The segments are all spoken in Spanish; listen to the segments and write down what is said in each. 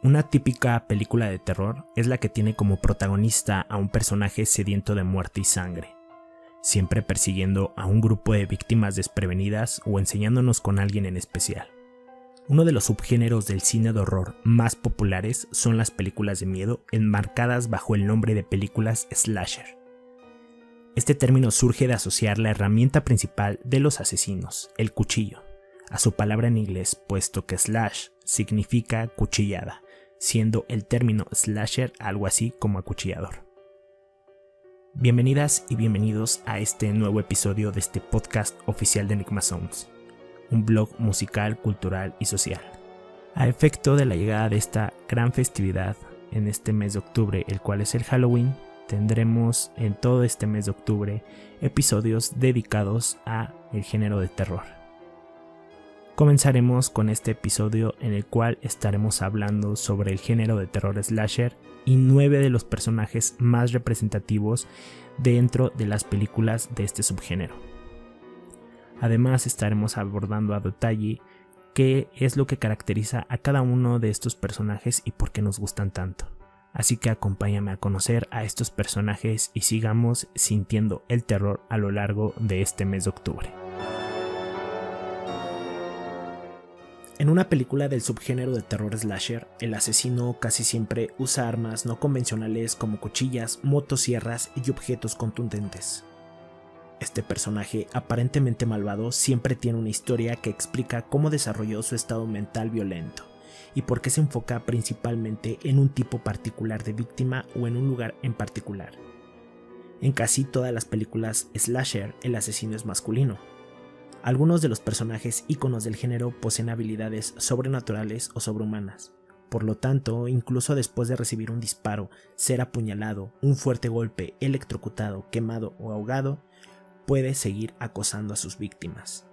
Una típica película de terror es la que tiene como protagonista a un personaje sediento de muerte y sangre, siempre persiguiendo a un grupo de víctimas desprevenidas o enseñándonos con alguien en especial. Uno de los subgéneros del cine de horror más populares son las películas de miedo enmarcadas bajo el nombre de películas slasher. Este término surge de asociar la herramienta principal de los asesinos, el cuchillo, a su palabra en inglés, puesto que slash significa cuchillada, siendo el término slasher algo así como acuchillador. Bienvenidas y bienvenidos a este nuevo episodio de este podcast oficial de Enigma Sounds, un blog musical, cultural y social. A efecto de la llegada de esta gran festividad en este mes de octubre, el cual es el Halloween, tendremos en todo este mes de octubre episodios dedicados a el género de terror. Comenzaremos con este episodio en el cual estaremos hablando sobre el género de terror slasher y 9 de los personajes más representativos dentro de las películas de este subgénero. Además estaremos abordando a detalle qué es lo que caracteriza a cada uno de estos personajes y por qué nos gustan tanto. Así que acompáñame a conocer a estos personajes y sigamos sintiendo el terror a lo largo de este mes de octubre. En una película del subgénero de terror slasher, el asesino casi siempre usa armas no convencionales como cuchillas, motosierras y objetos contundentes. Este personaje aparentemente malvado siempre tiene una historia que explica cómo desarrolló su estado mental violento y por qué se enfoca principalmente en un tipo particular de víctima o en un lugar en particular. En casi todas las películas slasher, el asesino es masculino. Algunos de los personajes íconos del género poseen habilidades sobrenaturales o sobrehumanas. Por lo tanto, incluso después de recibir un disparo, ser apuñalado, un fuerte golpe, electrocutado, quemado o ahogado, puede seguir acosando a sus víctimas.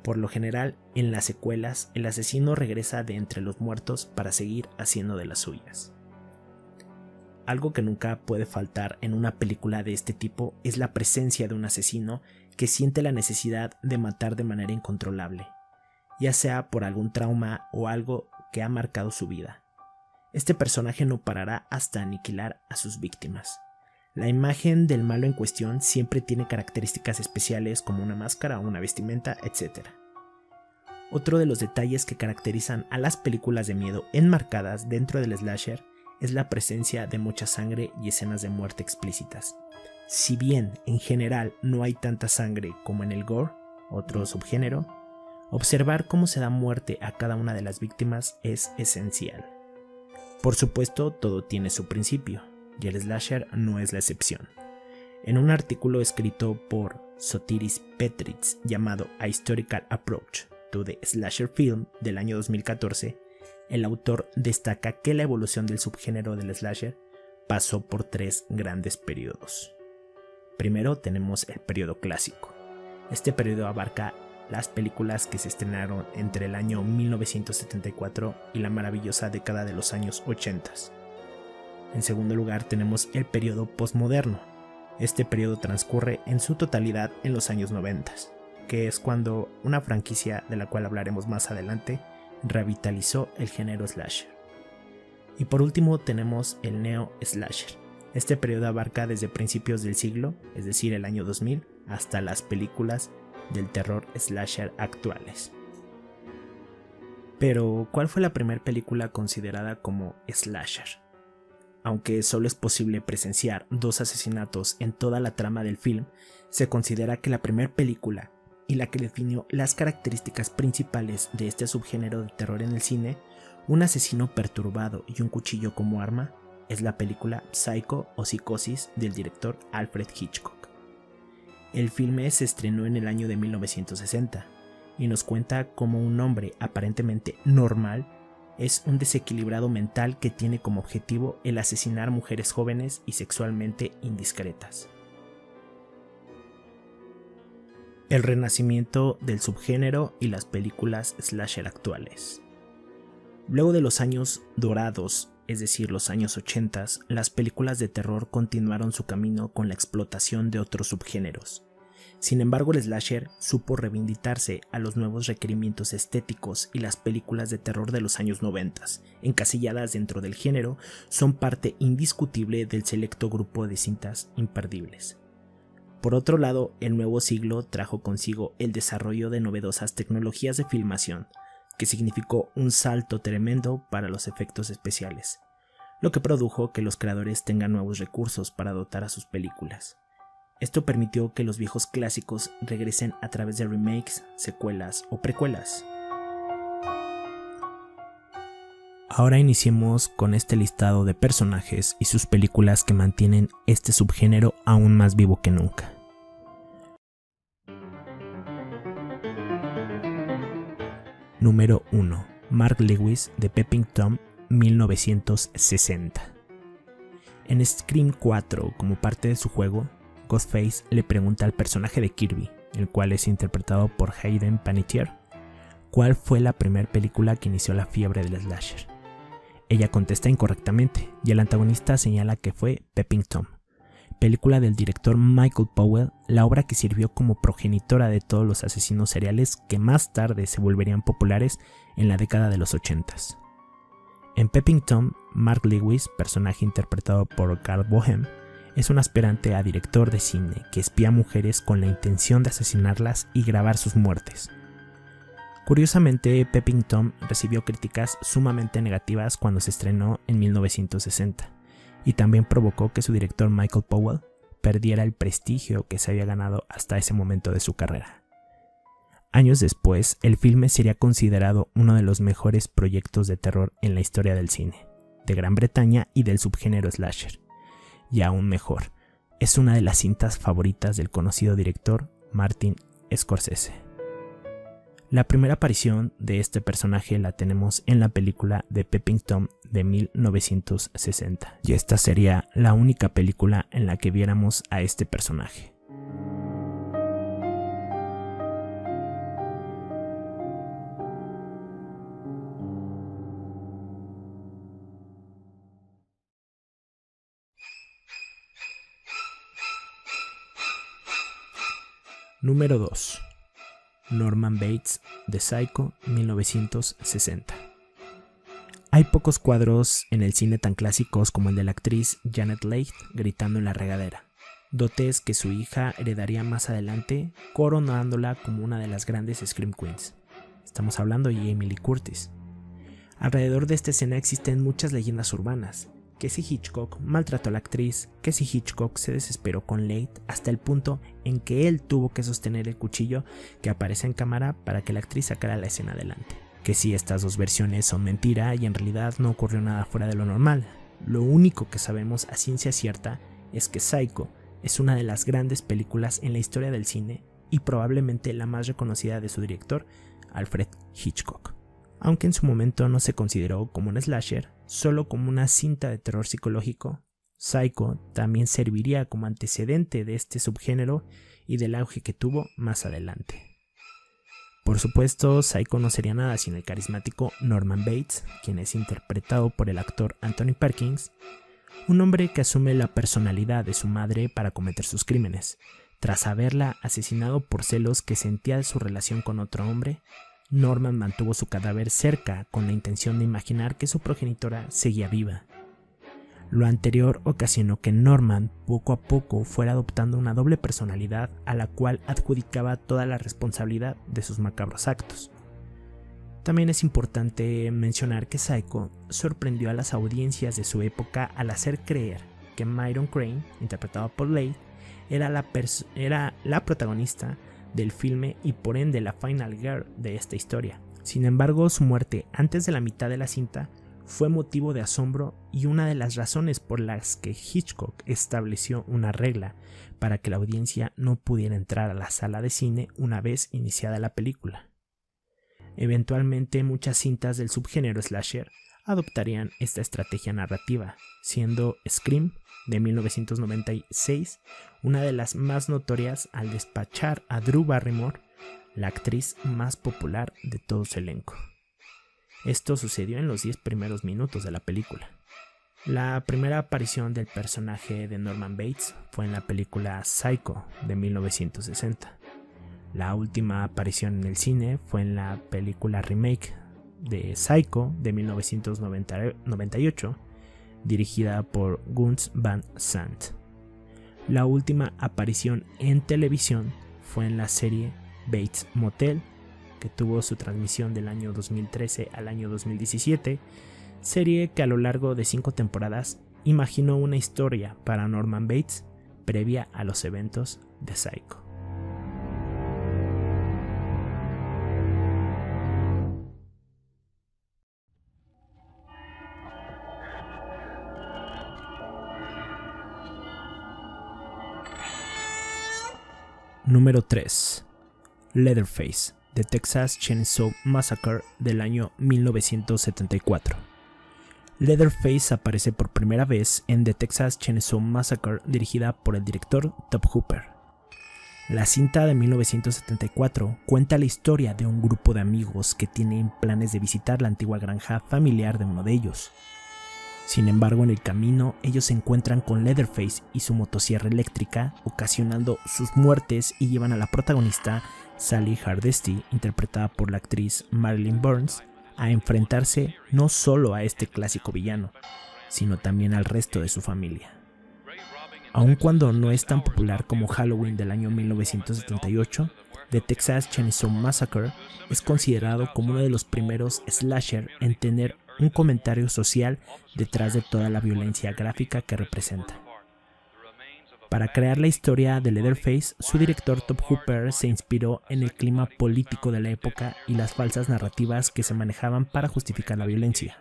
Por lo general, en las secuelas, el asesino regresa de entre los muertos para seguir haciendo de las suyas. Algo que nunca puede faltar en una película de este tipo es la presencia de un asesino que siente la necesidad de matar de manera incontrolable, ya sea por algún trauma o algo que ha marcado su vida. Este personaje no parará hasta aniquilar a sus víctimas. La imagen del malo en cuestión siempre tiene características especiales como una máscara, una vestimenta, etc. Otro de los detalles que caracterizan a las películas de miedo enmarcadas dentro del slasher es la presencia de mucha sangre y escenas de muerte explícitas. Si bien en general no hay tanta sangre como en el gore, otro subgénero, observar cómo se da muerte a cada una de las víctimas es esencial. Por supuesto, todo tiene su principio, y el slasher no es la excepción. En un artículo escrito por Sotiris Petrits llamado A Historical Approach to the Slasher Film del año 2014, el autor destaca que la evolución del subgénero del slasher pasó por 3 grandes periodos. Primero tenemos el periodo clásico. Este periodo abarca las películas que se estrenaron entre el año 1974 y la maravillosa década de los años 80. En segundo lugar tenemos el periodo postmoderno. Este periodo transcurre en su totalidad en los años 90, que es cuando una franquicia de la cual hablaremos más adelante revitalizó el género slasher. Y por último tenemos el neo-slasher. Este periodo abarca desde principios del siglo, es decir el año 2000, hasta las películas del terror slasher actuales. Pero, ¿cuál fue la primera película considerada como slasher? Aunque solo es posible presenciar 2 asesinatos en toda la trama del film, se considera que la primera película y la que definió las características principales de este subgénero de terror en el cine, un asesino perturbado y un cuchillo como arma, es la película Psycho o Psicosis del director Alfred Hitchcock. El filme se estrenó en el año de 1960 y nos cuenta cómo un hombre aparentemente normal es un desequilibrado mental que tiene como objetivo el asesinar mujeres jóvenes y sexualmente indiscretas. El renacimiento del subgénero y las películas slasher actuales. Luego de los años dorados, es decir, los años 80, las películas de terror continuaron su camino con la explotación de otros subgéneros. Sin embargo, el slasher supo reivindicarse a los nuevos requerimientos estéticos y las películas de terror de los años 90, encasilladas dentro del género, son parte indiscutible del selecto grupo de cintas imperdibles. Por otro lado, el nuevo siglo trajo consigo el desarrollo de novedosas tecnologías de filmación, que significó un salto tremendo para los efectos especiales, lo que produjo que los creadores tengan nuevos recursos para dotar a sus películas. Esto permitió que los viejos clásicos regresen a través de remakes, secuelas o precuelas. Ahora iniciemos con este listado de personajes y sus películas que mantienen este subgénero aún más vivo que nunca. Número 1. Mark Lewis de Peeping Tom, 1960. En Scream 4, como parte de su juego, Ghostface le pregunta al personaje de Kirby, el cual es interpretado por Hayden Panettiere, cuál fue la primera película que inició la fiebre del slasher. Ella contesta incorrectamente y el antagonista señala que fue Peeping Tom, película del director Michael Powell, la obra que sirvió como progenitora de todos los asesinos seriales que más tarde se volverían populares en la década de los 80s. En Peeping Tom, Mark Lewis, personaje interpretado por Carl Bohem, es un aspirante a director de cine que espía a mujeres con la intención de asesinarlas y grabar sus muertes. Curiosamente, Peeping Tom recibió críticas sumamente negativas cuando se estrenó en 1960, y también provocó que su director Michael Powell perdiera el prestigio que se había ganado hasta ese momento de su carrera. Años después, el filme sería considerado uno de los mejores proyectos de terror en la historia del cine, de Gran Bretaña y del subgénero slasher. Y aún mejor, es una de las cintas favoritas del conocido director Martin Scorsese. La primera aparición de este personaje la tenemos en la película de Peeping Tom de 1960, y esta sería la única película en la que viéramos a este personaje. Número 2. Norman Bates de Psycho, 1960. Hay pocos cuadros en el cine tan clásicos como el de la actriz Janet Leigh gritando en la regadera, dotes que su hija heredaría más adelante, coronándola como una de las grandes Scream Queens. Estamos hablando de Jamie Lee Curtis. Alrededor de esta escena existen muchas leyendas urbanas, que si Hitchcock maltrató a la actriz, que si Hitchcock se desesperó con Leigh hasta el punto en que él tuvo que sostener el cuchillo que aparece en cámara para que la actriz sacara la escena adelante. Que si estas dos versiones son mentira y en realidad no ocurrió nada fuera de lo normal. Lo único que sabemos a ciencia cierta es que Psycho es una de las grandes películas en la historia del cine y probablemente la más reconocida de su director, Alfred Hitchcock. Aunque en su momento no se consideró como un slasher, solo como una cinta de terror psicológico, Psycho también serviría como antecedente de este subgénero y del auge que tuvo más adelante. Por supuesto, Psycho no sería nada sin el carismático Norman Bates, quien es interpretado por el actor Anthony Perkins, un hombre que asume la personalidad de su madre para cometer sus crímenes. Tras haberla asesinado por celos que sentía de su relación con otro hombre, Norman mantuvo su cadáver cerca con la intención de imaginar que su progenitora seguía viva. Lo anterior ocasionó que Norman poco a poco fuera adoptando una doble personalidad a la cual adjudicaba toda la responsabilidad de sus macabros actos. También es importante mencionar que Psycho sorprendió a las audiencias de su época al hacer creer que Myron Crane, interpretado por Leigh, era la protagonista del filme y por ende la final girl de esta historia. Sin embargo, su muerte antes de la mitad de la cinta fue motivo de asombro y una de las razones por las que Hitchcock estableció una regla para que la audiencia no pudiera entrar a la sala de cine una vez iniciada la película. Eventualmente, muchas cintas del subgénero slasher adoptarían esta estrategia narrativa, siendo Scream de 1996 una de las más notorias al despachar a Drew Barrymore, la actriz más popular de todo su elenco. Esto sucedió en los 10 primeros minutos de la película. La primera aparición del personaje de Norman Bates fue en la película Psycho de 1960. La última aparición en el cine fue en la película remake de Psycho de 1998, dirigida por Gus Van Sant. La última aparición en televisión fue en la serie Bates Motel, que tuvo su transmisión del año 2013 al año 2017, serie que a lo largo de 5 temporadas imaginó una historia para Norman Bates previa a los eventos de Psycho. Número 3. Leatherface, The Texas Chainsaw Massacre del año 1974. Leatherface aparece por primera vez en The Texas Chainsaw Massacre, dirigida por el director Tobe Hooper. La cinta de 1974 cuenta la historia de un grupo de amigos que tienen planes de visitar la antigua granja familiar de uno de ellos. Sin embargo, en el camino, ellos se encuentran con Leatherface y su motosierra eléctrica, ocasionando sus muertes, y llevan a la protagonista, Sally Hardesty, interpretada por la actriz Marilyn Burns, a enfrentarse no solo a este clásico villano, sino también al resto de su familia. Aun cuando no es tan popular como Halloween del año 1978, The Texas Chainsaw Massacre es considerado como uno de los primeros slasher en tener un comentario social detrás de toda la violencia gráfica que representa. Para crear la historia de Leatherface, su director Tobe Hooper se inspiró en el clima político de la época y las falsas narrativas que se manejaban para justificar la violencia.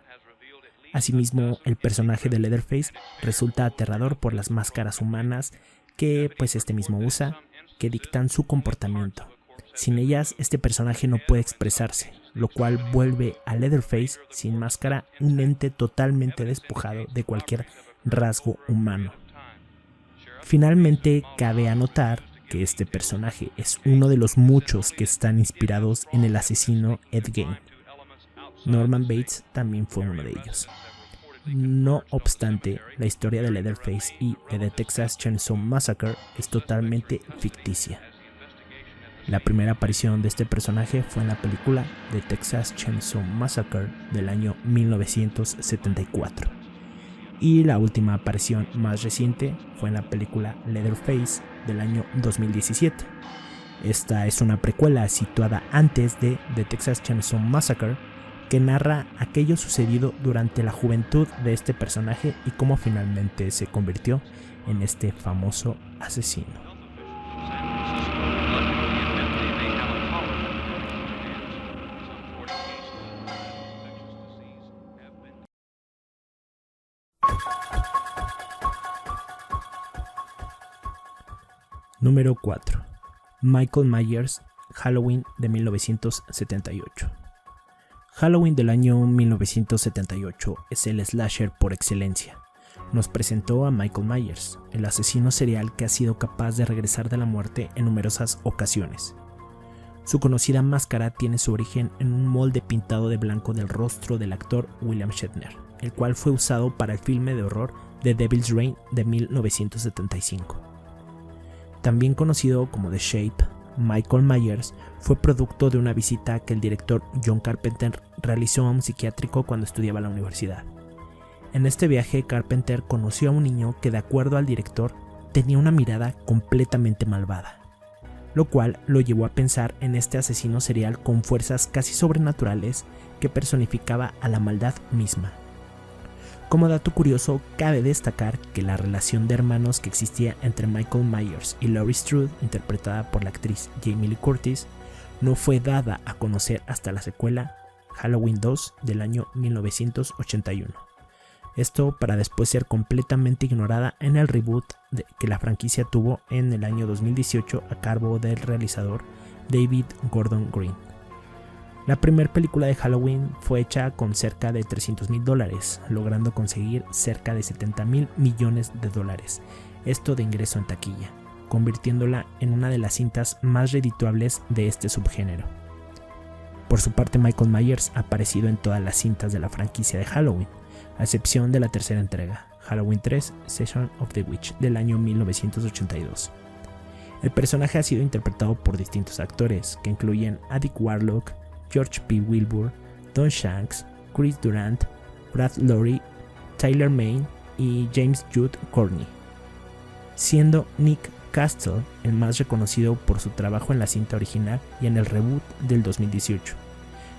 Asimismo, el personaje de Leatherface resulta aterrador por las máscaras humanas que este mismo usa, que dictan su comportamiento. Sin ellas, este personaje no puede expresarse, lo cual vuelve a Leatherface sin máscara un ente totalmente despojado de cualquier rasgo humano. Finalmente, cabe anotar que este personaje es uno de los muchos que están inspirados en el asesino Ed Gein. Norman Bates también fue uno de ellos. No obstante, la historia de Leatherface y de The Texas Chainsaw Massacre es totalmente ficticia. La primera aparición de este personaje fue en la película The Texas Chainsaw Massacre del año 1974. Y la última aparición más reciente fue en la película Leatherface del año 2017. Esta es una precuela situada antes de The Texas Chainsaw Massacre, que narra aquello sucedido durante la juventud de este personaje y cómo finalmente se convirtió en este famoso asesino. Número 4. Michael Myers, Halloween de 1978. Halloween del año 1978 es el slasher por excelencia. Nos presentó a Michael Myers, el asesino serial que ha sido capaz de regresar de la muerte en numerosas ocasiones. Su conocida máscara tiene su origen en un molde pintado de blanco del rostro del actor William Shatner, el cual fue usado para el filme de horror The Devil's Reign de 1975. También conocido como The Shape, Michael Myers fue producto de una visita que el director John Carpenter realizó a un psiquiátrico cuando estudiaba en la universidad. En este viaje, Carpenter conoció a un niño que, de acuerdo al director, tenía una mirada completamente malvada, lo cual lo llevó a pensar en este asesino serial con fuerzas casi sobrenaturales que personificaba a la maldad misma. Como dato curioso, cabe destacar que la relación de hermanos que existía entre Michael Myers y Laurie Strode, interpretada por la actriz Jamie Lee Curtis, no fue dada a conocer hasta la secuela Halloween 2 del año 1981. Esto para después ser completamente ignorada en el reboot que la franquicia tuvo en el año 2018 a cargo del realizador David Gordon Green. La primera película de Halloween fue hecha con cerca de $300,000, logrando conseguir cerca de $70,000 millones, esto de ingreso en taquilla, convirtiéndola en una de las cintas más redituables de este subgénero. Por su parte, Michael Myers ha aparecido en todas las cintas de la franquicia de Halloween, a excepción de la tercera entrega, Halloween 3: Season of the Witch, del año 1982. El personaje ha sido interpretado por distintos actores, que incluyen a Dick Warlock, George P. Wilbur, Don Shanks, Chris Durant, Brad Lorry, Tyler Mane y James Jude Courtney, siendo Nick Castle el más reconocido por su trabajo en la cinta original y en el reboot del 2018.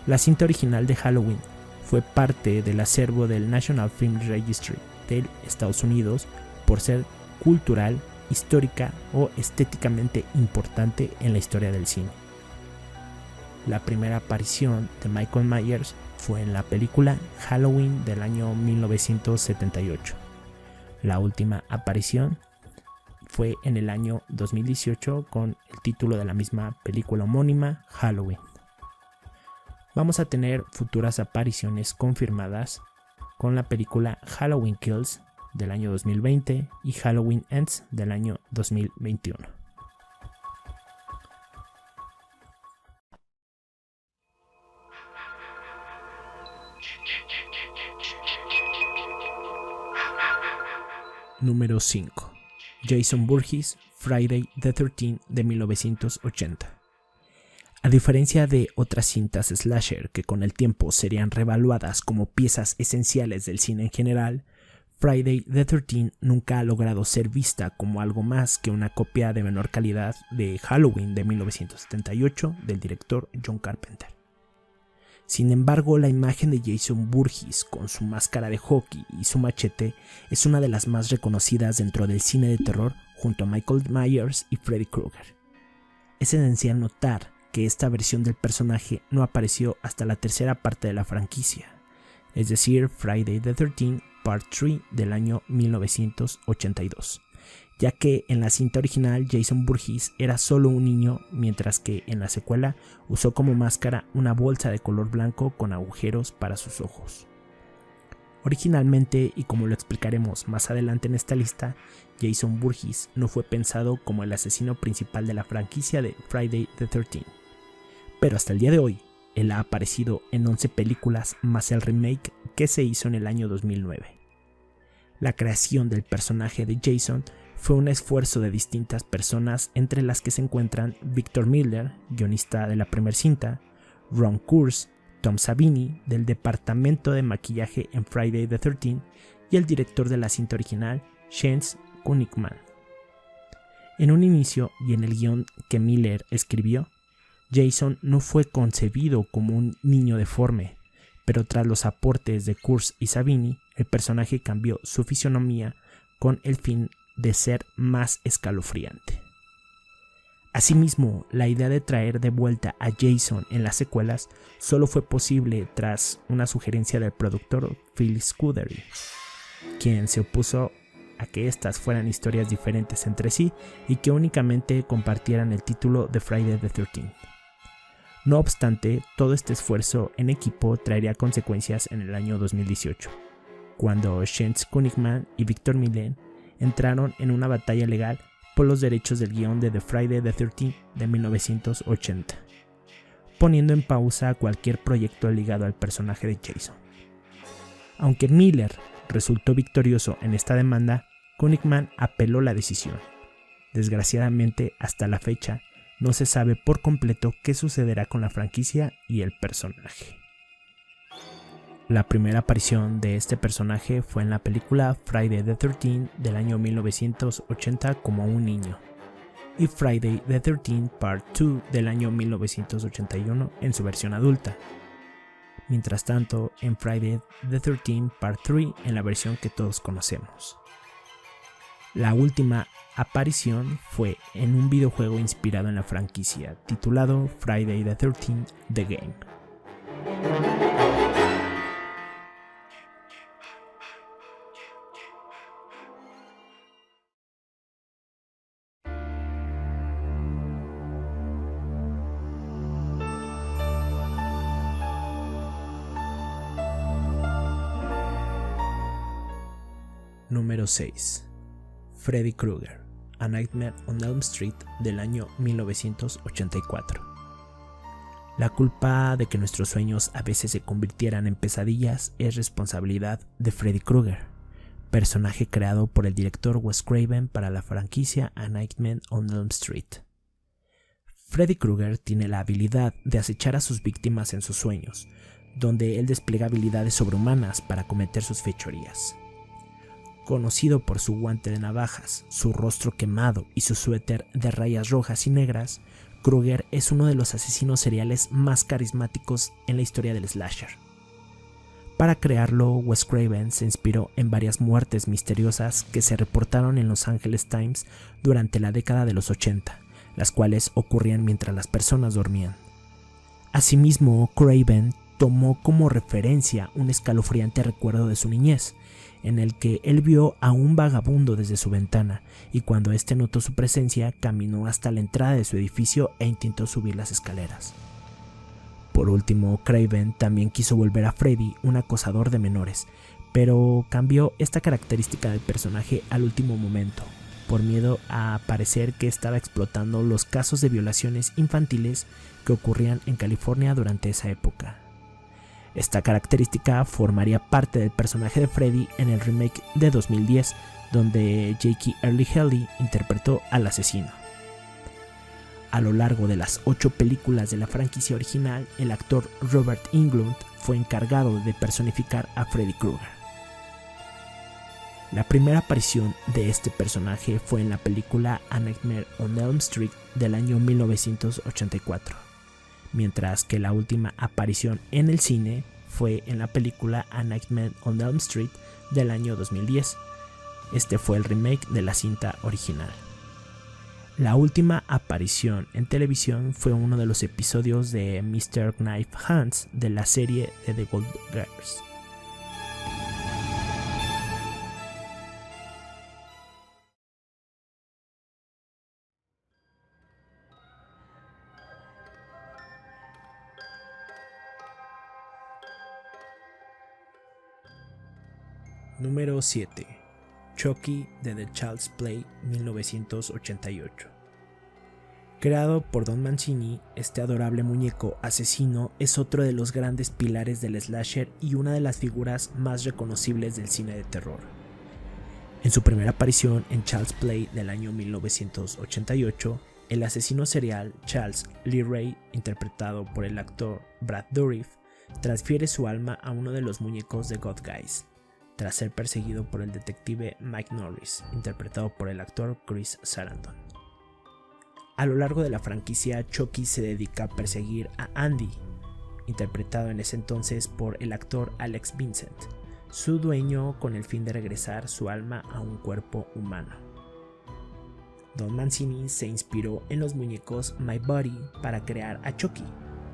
La cinta original de Halloween fue parte del acervo del National Film Registry de Estados Unidos por ser cultural, histórica o estéticamente importante en la historia del cine. La primera aparición de Michael Myers fue en la película Halloween del año 1978. La última aparición fue en el año 2018 con el título de la misma película homónima, Halloween. Vamos a tener futuras apariciones confirmadas con la película Halloween Kills del año 2020 y Halloween Ends del año 2021. Número 5. Jason Voorhees, Friday the 13th de 1980. A diferencia de otras cintas slasher que con el tiempo serían revaluadas como piezas esenciales del cine en general, Friday the 13th nunca ha logrado ser vista como algo más que una copia de menor calidad de Halloween de 1978 del director John Carpenter. Sin embargo, la imagen de Jason Voorhees con su máscara de hockey y su machete es una de las más reconocidas dentro del cine de terror junto a Michael Myers y Freddy Krueger. Es esencial notar que esta versión del personaje no apareció hasta la tercera parte de la franquicia, es decir, Friday the 13th Part 3 del año 1982, ya que en la cinta original Jason Voorhees era solo un niño, mientras que en la secuela usó como máscara una bolsa de color blanco con agujeros para sus ojos. Originalmente, y como lo explicaremos más adelante en esta lista, Jason Voorhees no fue pensado como el asesino principal de la franquicia de Friday the 13th, pero hasta el día de hoy, él ha aparecido en 11 películas más el remake que se hizo en el año 2009. La creación del personaje de Jason fue un esfuerzo de distintas personas, entre las que se encuentran Victor Miller, guionista de la primera cinta, Ron Kurz, Tom Savini, del departamento de maquillaje en Friday the 13th, y el director de la cinta original, Shane Kunigman. En un inicio y en el guión que Miller escribió, Jason no fue concebido como un niño deforme, pero tras los aportes de Kurz y Savini, el personaje cambió su fisonomía con el fin de ser más escalofriante. Asimismo, la idea de traer de vuelta a Jason en las secuelas solo fue posible tras una sugerencia del productor Phil Scuderi, quien se opuso a que estas fueran historias diferentes entre sí y que únicamente compartieran el título de Friday the 13th. No obstante, todo este esfuerzo en equipo traería consecuencias en el año 2018, cuando Shane Kunigman y Victor Miller entraron en una batalla legal por los derechos del guión de The Friday the 13th de 1980, poniendo en pausa cualquier proyecto ligado al personaje de Jason. Aunque Miller resultó victorioso en esta demanda, Kunigman apeló la decisión. Desgraciadamente, hasta la fecha, no se sabe por completo qué sucederá con la franquicia y el personaje. La primera aparición de este personaje fue en la película Friday the 13th del año 1980 como un niño, y Friday the 13th Part 2 del año 1981 en su versión adulta. Mientras tanto, en Friday the 13th Part 3 en la versión que todos conocemos. La última aparición fue en un videojuego inspirado en la franquicia, titulado Friday the 13th The Game. Número 6. Freddy Krueger, A Nightmare on Elm Street del año 1984. La culpa de que nuestros sueños a veces se convirtieran en pesadillas es responsabilidad de Freddy Krueger, personaje creado por el director Wes Craven para la franquicia A Nightmare on Elm Street. Freddy Krueger tiene la habilidad de acechar a sus víctimas en sus sueños, donde él despliega habilidades sobrehumanas para cometer sus fechorías. Conocido por su guante de navajas, su rostro quemado y su suéter de rayas rojas y negras, Krueger es uno de los asesinos seriales más carismáticos en la historia del slasher. Para crearlo, Wes Craven se inspiró en varias muertes misteriosas que se reportaron en Los Angeles Times durante la década de los 80, las cuales ocurrían mientras las personas dormían. Asimismo, Craven tomó como referencia un escalofriante recuerdo de su niñez, en el que él vio a un vagabundo desde su ventana y cuando éste notó su presencia caminó hasta la entrada de su edificio e intentó subir las escaleras. Por último, Craven también quiso volver a Freddy un acosador de menores, pero cambió esta característica del personaje al último momento, por miedo a parecer que estaba explotando los casos de violaciones infantiles que ocurrían en California durante esa época. Esta característica formaría parte del personaje de Freddy en el remake de 2010, donde Jake Earle Haley interpretó al asesino. A lo largo de las 8 películas de la franquicia original, el actor Robert Englund fue encargado de personificar a Freddy Krueger. La primera aparición de este personaje fue en la película A Nightmare on Elm Street del año 1984. Mientras que la última aparición en el cine fue en la película A Nightmare on Elm Street del año 2010. Este fue el remake de la cinta original. La última aparición en televisión fue uno de los episodios de Mr. Knife Hands de la serie de The Gold Girls. Número 7. Chucky de The Child's Play 1988. Creado por Don Mancini, este adorable muñeco asesino es otro de los grandes pilares del slasher y una de las figuras más reconocibles del cine de terror. En su primera aparición en Child's Play del año 1988, el asesino serial Charles Lee Ray, interpretado por el actor Brad Dourif, transfiere su alma a uno de los muñecos de God Guys, tras ser perseguido por el detective Mike Norris, interpretado por el actor Chris Sarandon. A lo largo de la franquicia, Chucky se dedica a perseguir a Andy, interpretado en ese entonces por el actor Alex Vincent, su dueño, con el fin de regresar su alma a un cuerpo humano. Don Mancini se inspiró en los muñecos My Buddy para crear a Chucky,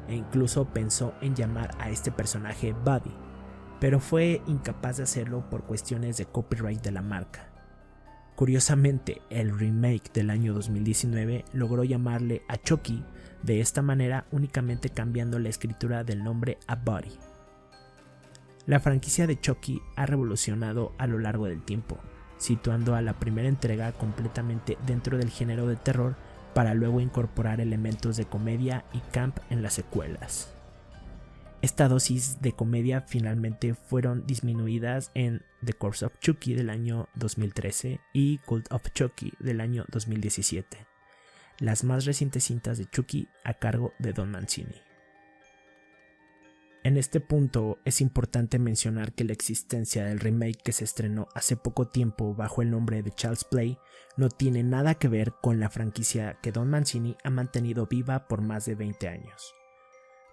e incluso pensó en llamar a este personaje Buddy, pero fue incapaz de hacerlo por cuestiones de copyright de la marca. Curiosamente, el remake del año 2019 logró llamarle a Chucky de esta manera, únicamente cambiando la escritura del nombre a Buddy. La franquicia de Chucky ha revolucionado a lo largo del tiempo, situando a la primera entrega completamente dentro del género de terror para luego incorporar elementos de comedia y camp en las secuelas. Esta dosis de comedia finalmente fueron disminuidas en The Curse of Chucky del año 2013 y Cult of Chucky del año 2017, las más recientes cintas de Chucky a cargo de Don Mancini. En este punto es importante mencionar que la existencia del remake que se estrenó hace poco tiempo bajo el nombre de Child's Play no tiene nada que ver con la franquicia que Don Mancini ha mantenido viva por más de 20 años.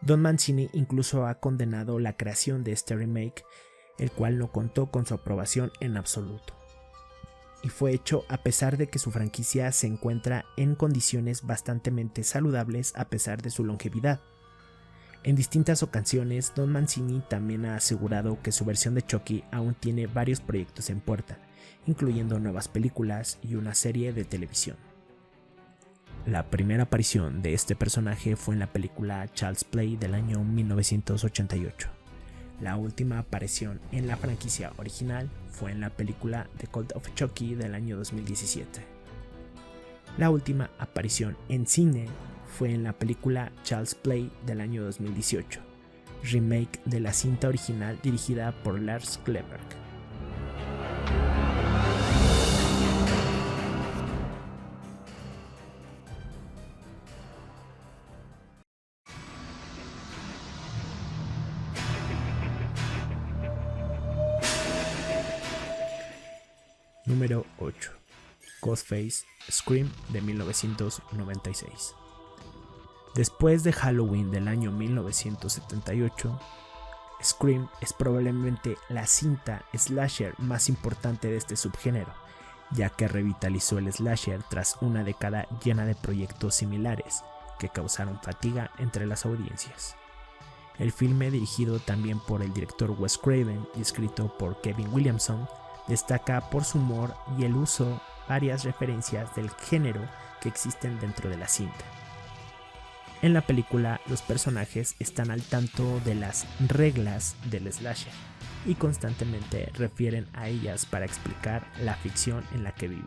Don Mancini incluso ha condenado la creación de este remake, el cual no contó con su aprobación en absoluto. Y fue hecho a pesar de que su franquicia se encuentra en condiciones bastante saludables a pesar de su longevidad. En distintas ocasiones, Don Mancini también ha asegurado que su versión de Chucky aún tiene varios proyectos en puerta, incluyendo nuevas películas y una serie de televisión. La primera aparición de este personaje fue en la película Child's Play del año 1988. La última aparición en la franquicia original fue en la película The Cult of Chucky del año 2017. La última aparición en cine fue en la película Child's Play del año 2018, remake de la cinta original dirigida por Lars Klevberg. Número 8. Ghostface Scream de 1996. Después de Halloween del año 1978, Scream es probablemente la cinta slasher más importante de este subgénero, ya que revitalizó el slasher tras una década llena de proyectos similares que causaron fatiga entre las audiencias. El filme, dirigido también por el director Wes Craven y escrito por Kevin Williamson, destaca por su humor y el uso varias referencias del género que existen dentro de la cinta. En la película, los personajes están al tanto de las reglas del slasher y constantemente refieren a ellas para explicar la ficción en la que viven.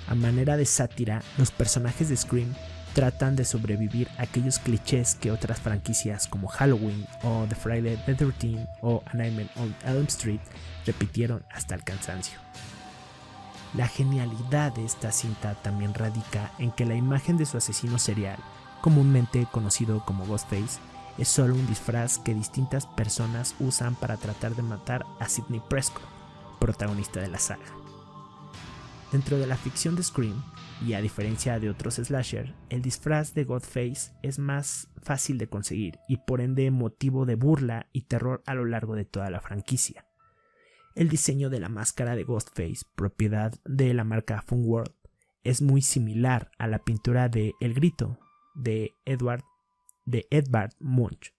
A manera de sátira, los personajes de Scream tratan de sobrevivir a aquellos clichés que otras franquicias como Halloween o The Friday the 13th o A Nightmare on Elm Street repitieron hasta el cansancio. La genialidad de esta cinta también radica en que la imagen de su asesino serial, comúnmente conocido como Ghostface, es solo un disfraz que distintas personas usan para tratar de matar a Sidney Prescott, protagonista de la saga. Dentro de la ficción de Scream, y a diferencia de otros slasher, el disfraz de Ghostface es más fácil de conseguir y por ende motivo de burla y terror a lo largo de toda la franquicia. El diseño de la máscara de Ghostface, propiedad de la marca Funworld, es muy similar a la pintura de El Grito de Edvard Munch,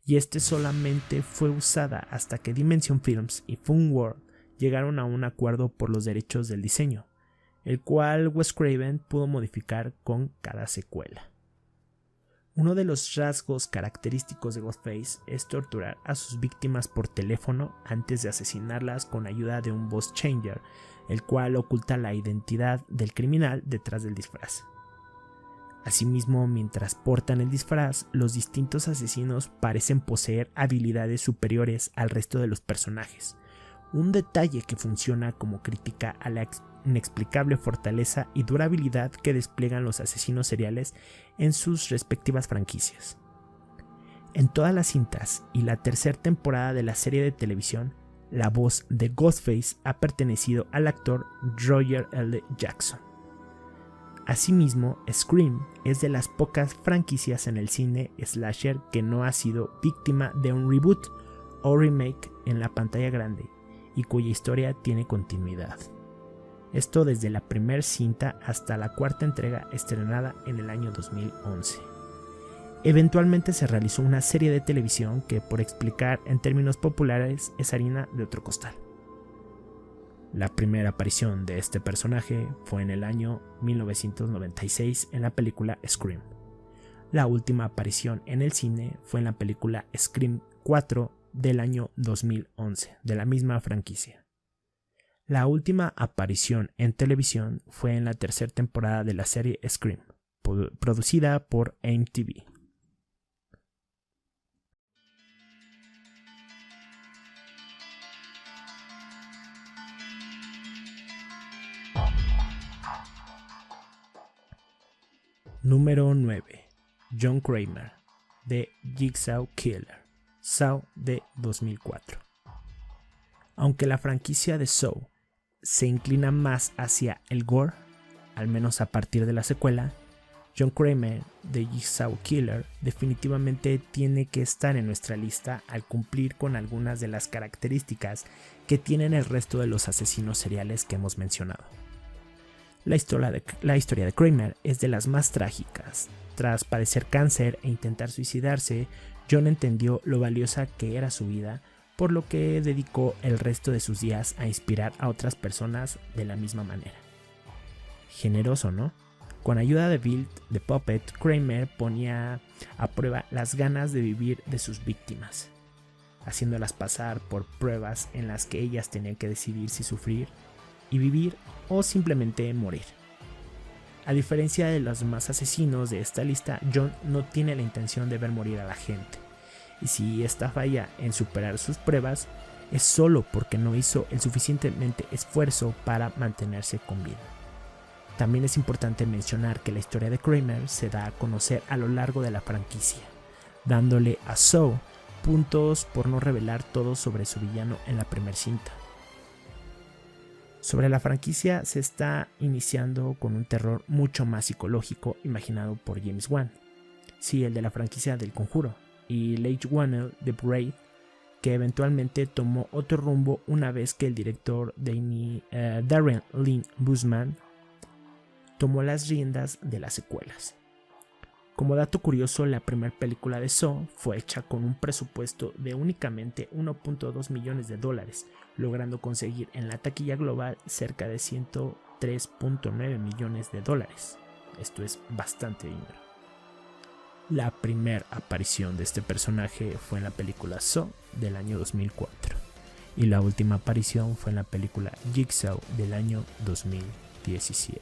y este solamente fue usada hasta que Dimension Films y Funworld llegaron a un acuerdo por los derechos del diseño, el cual Wes Craven pudo modificar con cada secuela. Uno de los rasgos característicos de Ghostface es torturar a sus víctimas por teléfono antes de asesinarlas con ayuda de un voice changer, el cual oculta la identidad del criminal detrás del disfraz. Asimismo, mientras portan el disfraz, los distintos asesinos parecen poseer habilidades superiores al resto de los personajes, un detalle que funciona como crítica a la inexplicable fortaleza y durabilidad que despliegan los asesinos seriales en sus respectivas franquicias. En todas las cintas y la tercera temporada de la serie de televisión, la voz de Ghostface ha pertenecido al actor Roger L. Jackson. Asimismo, Scream es de las pocas franquicias en el cine slasher que no ha sido víctima de un reboot o remake en la pantalla grande y cuya historia tiene continuidad. Esto desde la primera cinta hasta la cuarta entrega estrenada en el año 2011. Eventualmente se realizó una serie de televisión que, por explicar en términos populares, es harina de otro costal. La primera aparición de este personaje fue en el año 1996 en la película Scream. La última aparición en el cine fue en la película Scream 4 del año 2011, de la misma franquicia. La última aparición en televisión fue en la tercera temporada de la serie Scream, producida por MTV. Número 9. John Kramer, de Jigsaw Killer, Saw de 2004. Aunque la franquicia de Saw se inclina más hacia el gore, al menos a partir de la secuela, John Kramer de Jigsaw Killer definitivamente tiene que estar en nuestra lista al cumplir con algunas de las características que tienen el resto de los asesinos seriales que hemos mencionado. La historia de Kramer es de las más trágicas. Tras padecer cáncer e intentar suicidarse, John entendió lo valiosa que era su vida, por lo que dedicó el resto de sus días a inspirar a otras personas de la misma manera. Generoso, ¿no? Con ayuda de Bill the Puppet, Kramer ponía a prueba las ganas de vivir de sus víctimas, haciéndolas pasar por pruebas en las que ellas tenían que decidir si sufrir y vivir o simplemente morir. A diferencia de los demás asesinos de esta lista, John no tiene la intención de ver morir a la gente, y si esta falla en superar sus pruebas, es solo porque no hizo el suficientemente esfuerzo para mantenerse con vida. También es importante mencionar que la historia de Kramer se da a conocer a lo largo de la franquicia, dándole a Saw puntos por no revelar todo sobre su villano en la primera cinta. Sobre la franquicia se está iniciando con un terror mucho más psicológico imaginado por James Wan. Sí, el de la franquicia del Conjuro, y Leigh Whannell de Braid, que eventualmente tomó otro rumbo una vez que el director Darren Lynn Bousman tomó las riendas de las secuelas. Como dato curioso, la primera película de Saw fue hecha con un presupuesto de únicamente $1.2 millones, logrando conseguir en la taquilla global cerca de $103.9 millones. Esto es bastante dinero. La primera aparición de este personaje fue en la película Saw del año 2004 y la última aparición fue en la película Jigsaw del año 2017.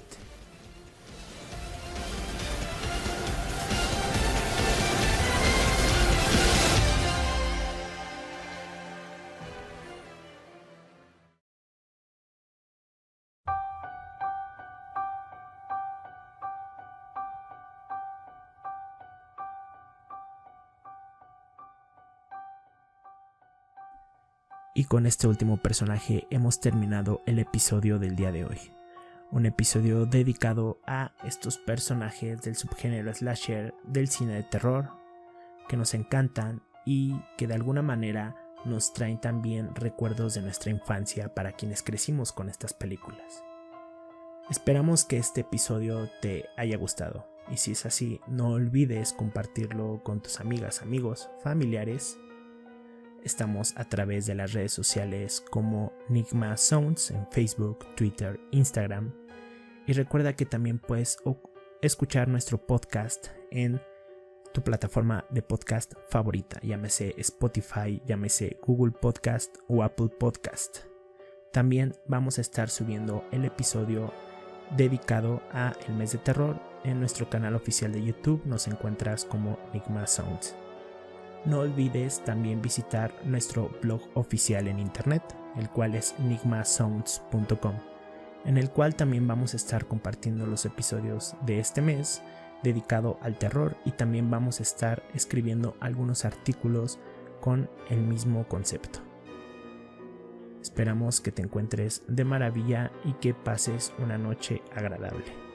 Y con este último personaje hemos terminado el episodio del día de hoy. Un episodio dedicado a estos personajes del subgénero slasher del cine de terror que nos encantan y que de alguna manera nos traen también recuerdos de nuestra infancia para quienes crecimos con estas películas. Esperamos que este episodio te haya gustado y si es así, no olvides compartirlo con tus amigas, amigos, familiares. Estamos a través de las redes sociales como Nigma Sounds en Facebook, Twitter, Instagram. Y recuerda que también puedes escuchar nuestro podcast en tu plataforma de podcast favorita, llámese Spotify, llámese Google Podcast o Apple Podcast. También vamos a estar subiendo el episodio dedicado a el mes de terror en nuestro canal oficial de YouTube. Nos encuentras como Nigma Sounds. No olvides también visitar nuestro blog oficial en internet, el cual es nigmasounds.com, en el cual también vamos a estar compartiendo los episodios de este mes dedicado al terror y también vamos a estar escribiendo algunos artículos con el mismo concepto. Esperamos que te encuentres de maravilla y que pases una noche agradable.